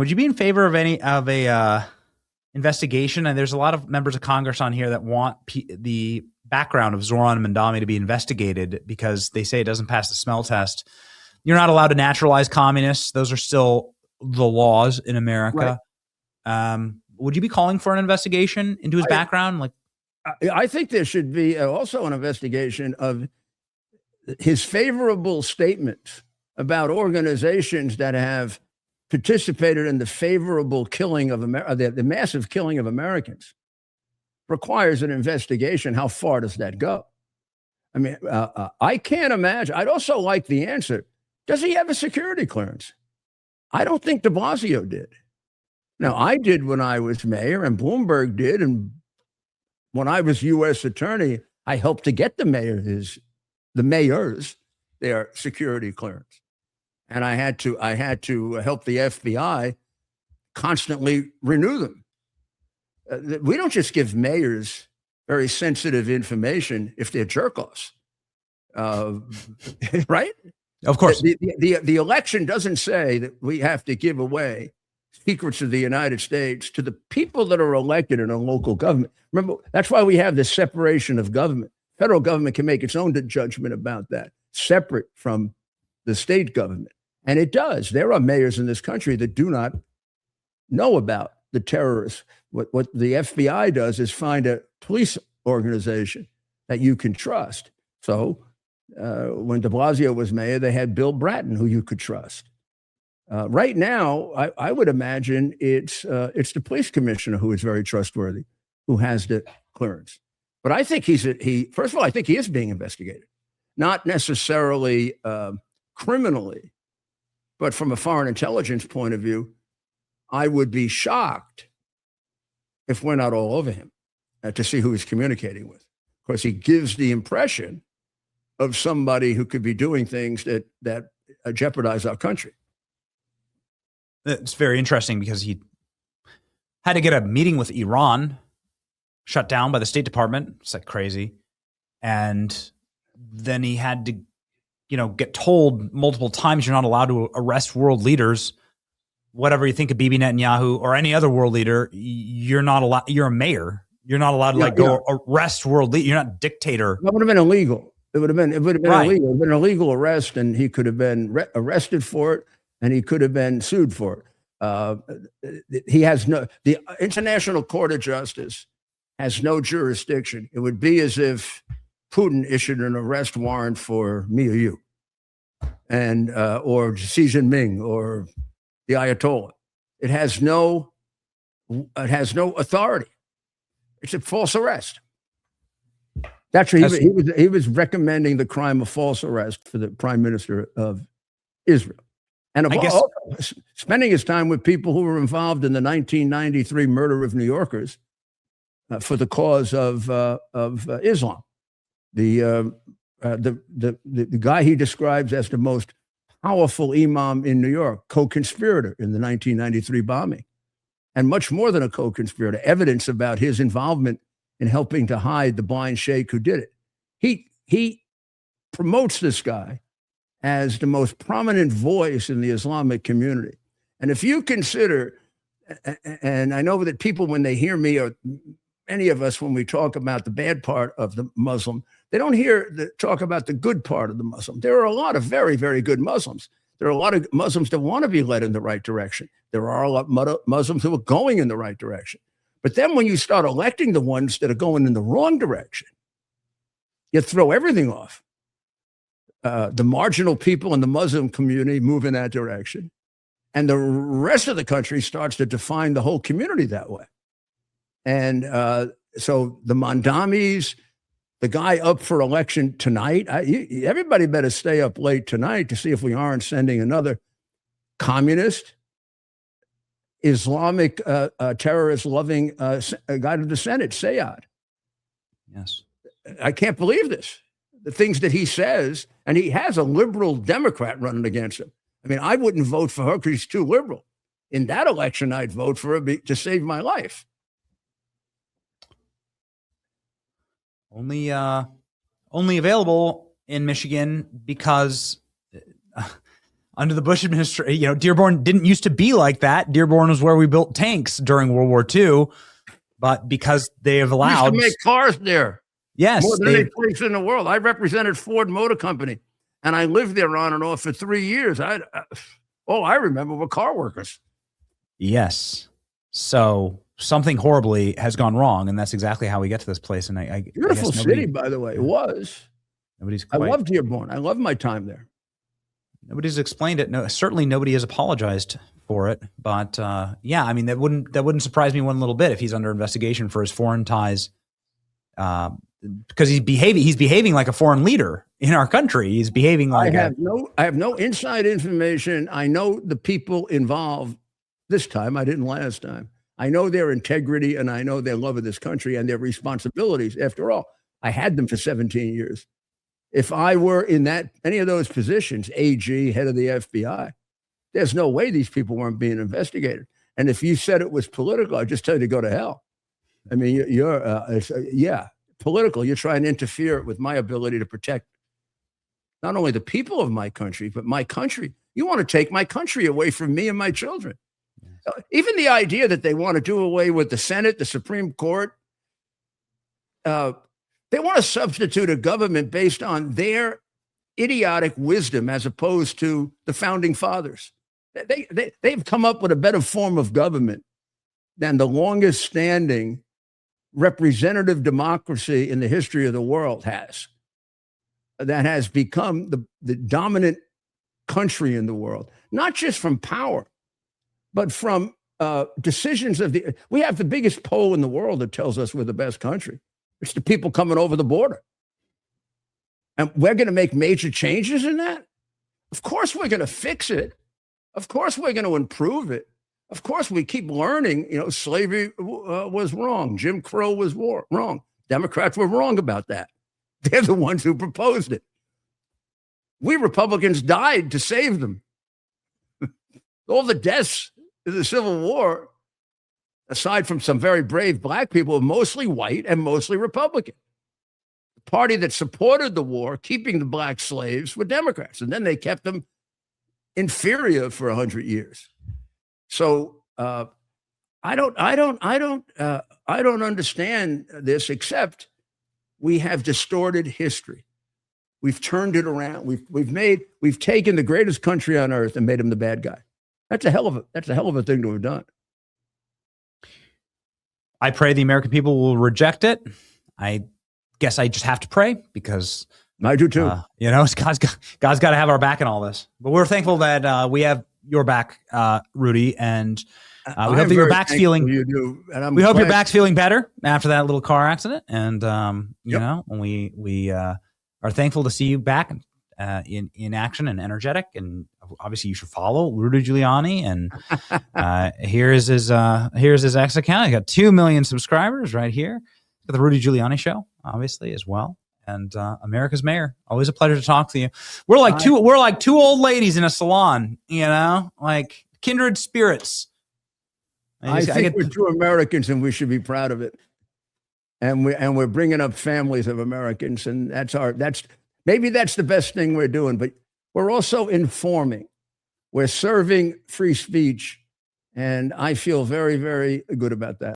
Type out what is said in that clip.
would you be in favor of a investigation? And there's a lot of members of Congress on here that want the background of Zoran Mamdani to be investigated because they say it doesn't pass the smell test. You're not allowed to naturalize communists. Those are still the laws in America. Right. Would you be calling for an investigation into his background? Like, I think there should be also an investigation of his favorable statements about organizations that have participated in the favorable killing of the massive killing of Americans. Requires an investigation. How far does that go? I mean, I can't imagine. I'd also like the answer. Does he have a security clearance? I don't think de Blasio did. Now, I did when I was mayor, and Bloomberg did. And when I was U.S. attorney, I helped to get the mayors their security clearance. And I had to help the FBI constantly renew them. We don't just give mayors very sensitive information if they're jerk-offs, right? Of course. The election doesn't say that we have to give away secrets of the United States to the people that are elected in a local government. Remember, that's why we have this separation of government. Federal government can make its own judgment about that, separate from the state government. And it does. There are mayors in this country that do not know about the terrorists. What the FBI does is find a police organization that you can trust. So when de Blasio was mayor, they had Bill Bratton, who you could trust. Right now, I would imagine it's the police commissioner who is very trustworthy, who has the clearance. But I think first of all, I think he is being investigated, not necessarily criminally, but from a foreign intelligence point of view, I would be shocked if we're not all over him to see who he's communicating with. Of course, he gives the impression of somebody who could be doing things that jeopardize our country. It's very interesting because he had to get a meeting with Iran shut down by the State Department. It's like crazy. And then he had to, get told multiple times you're not allowed to arrest world leaders. Whatever you think of Bibi Netanyahu or any other world leader, you're not allowed. You're a mayor. You're not allowed to go arrest world leader. You're not a dictator. That would have been illegal. It would have been Right. illegal. It would have been an illegal arrest, and he could have been arrested for it, and he could have been sued for it. He has the International Court of Justice has no jurisdiction. It would be as if Putin issued an arrest warrant for me or you, and or Xi Jinping or the Ayatollah. It has no authority. It's a false arrest. That's what he was recommending the crime of false arrest for the Prime Minister of Israel. And also spending his time with people who were involved in the 1993 murder of New Yorkers for the cause of Islam. The guy he describes as the most powerful imam in New York, co-conspirator in the 1993 bombing, and much more than a co-conspirator, evidence about his involvement in helping to hide the blind sheikh who did it. He promotes this guy as the most prominent voice in the Islamic community. And if you consider, and I know that people, when they hear me, or any of us, when we talk about the bad part of the Muslim, they don't talk about the good part of the Muslim. There are a lot of very, very good Muslims. There are a lot of Muslims that want to be led in the right direction. There are a lot of Muslims who are going in the right direction. But then when you start electing the ones that are going in the wrong direction, you throw everything off. The marginal people in the Muslim community move in that direction. And the rest of the country starts to define the whole community that way. And so the Mamdanis, the guy up for election tonight, everybody better stay up late tonight to see if we aren't sending another communist, Islamic, terrorist-loving guy to the Senate, Sayad. Yes. I can't believe this. The things that he says, and he has a liberal Democrat running against him. I mean, I wouldn't vote for her because she's too liberal. In that election, I'd vote for her to save my life. Only available in Michigan because under the Bush administration. You know, Dearborn didn't used to be like that. Dearborn was where we built tanks during World War II, but because they have allowed we used to make cars there. Yes, more than any place in the world. I represented Ford Motor Company, and I lived there on and off for 3 years. All I remember were car workers. Yes. So something horribly has gone wrong, and that's exactly how we get to this place. And beautiful city, by the way. It was. I love Dearborn. I love my time there. Nobody's explained it. No, certainly nobody has apologized for it. But yeah, I mean, that wouldn't surprise me one little bit if he's under investigation for his foreign ties, because he's behaving like a foreign leader in our country. He's behaving like I have no inside information. I know the people involved this time. I didn't last time. I know their integrity, and I know their love of this country and their responsibilities. After all, I had them for 17 years. If I were in any of those positions, AG, head of the FBI, there's no way these people weren't being investigated. And if you said it was political, I'd just tell you to go to hell. I mean, you're political. You're trying to interfere with my ability to protect not only the people of my country, but my country. You want to take my country away from me and my children. Even the idea that they want to do away with the Senate, the Supreme Court, they want to substitute a government based on their idiotic wisdom as opposed to the founding fathers. They've come up with a better form of government than the longest standing representative democracy in the history of the world has. That has become the dominant country in the world, not just from power, but from decisions we have the biggest poll in the world that tells us we're the best country. It's the people coming over the border. And we're going to make major changes in that? Of course we're going to fix it. Of course we're going to improve it. Of course we keep learning, slavery was wrong. Jim Crow was wrong. Democrats were wrong about that. They're the ones who proposed it. We Republicans died to save them. All the deaths in the Civil War, aside from some very brave black people, were mostly white and mostly Republican. The party that supported the war, keeping the black slaves, were Democrats, and then they kept them inferior for 100 years. So I don't understand this, except we have distorted history. We've turned it around. We've taken the greatest country on earth and made him the bad guy. That's a hell of a thing to have done. I pray the American people will reject it. I guess I just have to pray, because I do too. God's got to have our back in all this. But we're thankful that we have your back, Rudy, and we hope that your back's feeling. You do, and we hope your back's feeling better after that little car accident, and we are thankful to see you back in action and energetic. And obviously, you should follow Rudy Giuliani. And here's his X account. He got 2 million subscribers right here. Got the Rudy Giuliani Show, obviously, as well. And America's Mayor, always a pleasure to talk to you. We're like two old ladies in a salon, like kindred spirits. I think we're two Americans, and we should be proud of it. And we're bringing up families of Americans, and maybe that's the best thing we're doing. But we're also informing. We're serving free speech, and I feel very, very good about that.